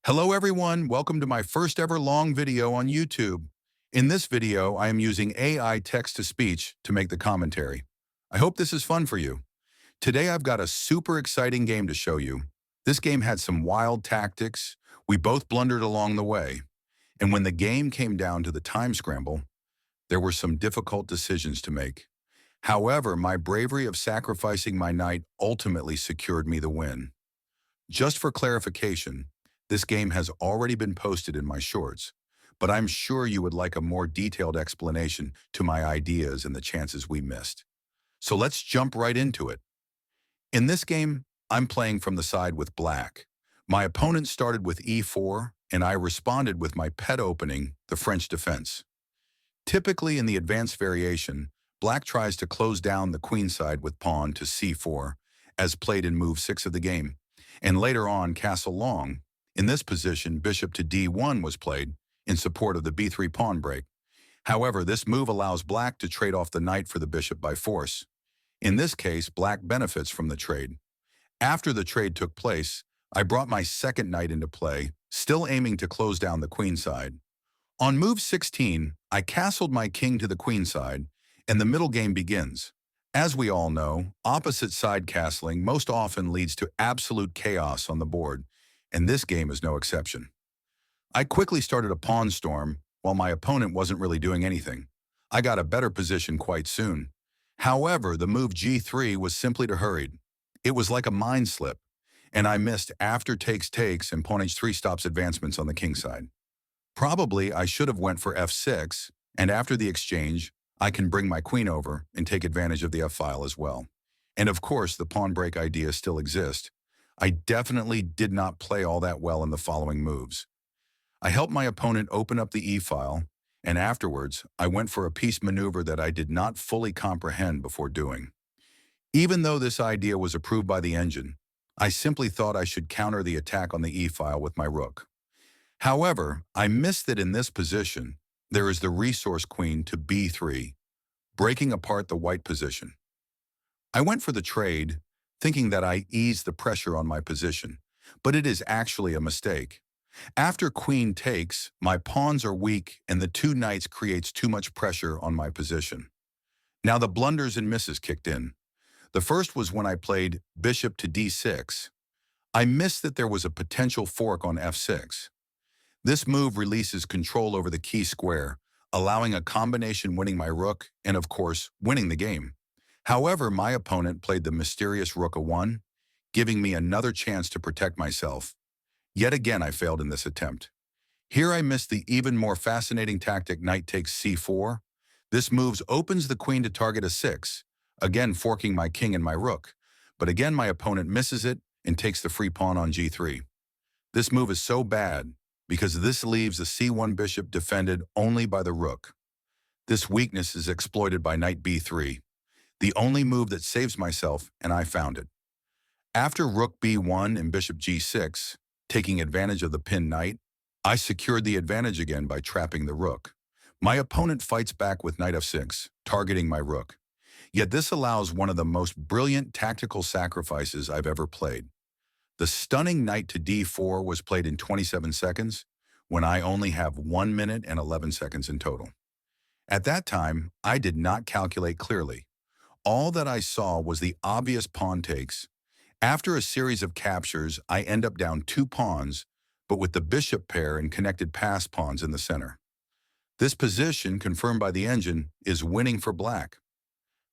Hello everyone, welcome to my first ever long video on YouTube. In this video, I am using AI text-to-speech to make the commentary. I hope this is fun for you. Today I've got a super exciting game to show you. This game had some wild tactics, we both blundered along the way, and when the game came down to the time scramble, there were some difficult decisions to make. However, my bravery of sacrificing my knight ultimately secured me the win. Just for clarification, this game has already been posted in my shorts, but I'm sure you would like a more detailed explanation to my ideas and the chances we missed. So let's jump right into it. In this game, I'm playing from the side with black. My opponent started with e4, and I responded with my pet opening, the French defense. Typically in the advanced variation, black tries to close down the queen side with pawn to c4, as played in move 6 of the game, and later on castle long. In this position, bishop to d1 was played in support of the b3 pawn break. However, this move allows black to trade off the knight for the bishop by force. In this case, black benefits from the trade. After the trade took place, I brought my second knight into play, still aiming to close down the queen side. On move 16, I castled my king to the queen side, and the middle game begins. As we all know, opposite side castling most often leads to absolute chaos on the board, and this game is no exception. I quickly started a pawn storm while my opponent wasn't really doing anything. I got a better position quite soon. However, the move g3 was simply too hurried. It was like a mind slip, and I missed after takes and pawn h3 stops advancements on the king side. Probably I should have went for f6, and after the exchange, I can bring my queen over and take advantage of the f-file as well. And of course, the pawn break idea still exists. I definitely did not play all that well in the following moves. I helped my opponent open up the e-file, and afterwards, I went for a piece maneuver that I did not fully comprehend before doing. Even though this idea was approved by the engine, I simply thought I should counter the attack on the e-file with my rook. However, I missed that in this position, there is the resource queen to b3, breaking apart the white position. I went for the trade, thinking that I eased the pressure on my position, but it is actually a mistake. After queen takes, my pawns are weak and the two knights creates too much pressure on my position. Now the blunders and misses kicked in. The first was when I played bishop to d6. I missed that there was a potential fork on f6. This move releases control over the key square, allowing a combination winning my rook and, of course, winning the game. However, my opponent played the mysterious rook a1, giving me another chance to protect myself. Yet again, I failed in this attempt. Here I missed the even more fascinating tactic knight takes c4. This move opens the queen to target a6, again forking my king and my rook. But again, my opponent misses it and takes the free pawn on g3. This move is so bad because this leaves the c1 bishop defended only by the rook. This weakness is exploited by knight b3, the only move that saves myself, and I found it. After rook b1 and bishop g6, taking advantage of the pinned knight, I secured the advantage again by trapping the rook. My opponent fights back with knight f6, targeting my rook. Yet this allows one of the most brilliant tactical sacrifices I've ever played. The stunning knight to d4 was played in 27 seconds, when I only have 1 minute and 11 seconds in total. At that time, I did not calculate clearly. All that I saw was the obvious pawn takes. After a series of captures, I end up down 2 pawns, but with the bishop pair and connected pass pawns in the center. This position, confirmed by the engine, is winning for black.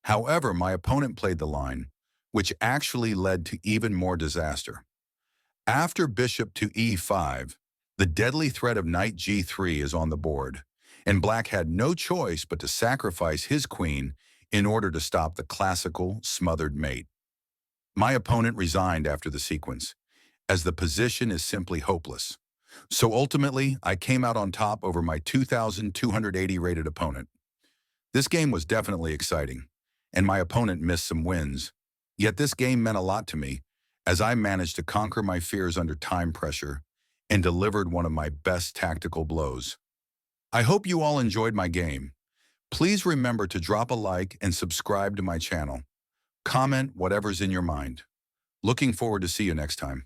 However, my opponent played the line, which actually led to even more disaster. After bishop to e5, the deadly threat of knight g3 is on the board, and black had no choice but to sacrifice his queen in order to stop the classical smothered mate. My opponent resigned after the sequence, as the position is simply hopeless. So ultimately, I came out on top over my 2,280 rated opponent. This game was definitely exciting, and my opponent missed some wins. Yet this game meant a lot to me, as I managed to conquer my fears under time pressure and delivered one of my best tactical blows. I hope you all enjoyed my game. Please remember to drop a like and subscribe to my channel. Comment whatever's in your mind. Looking forward to see you next time.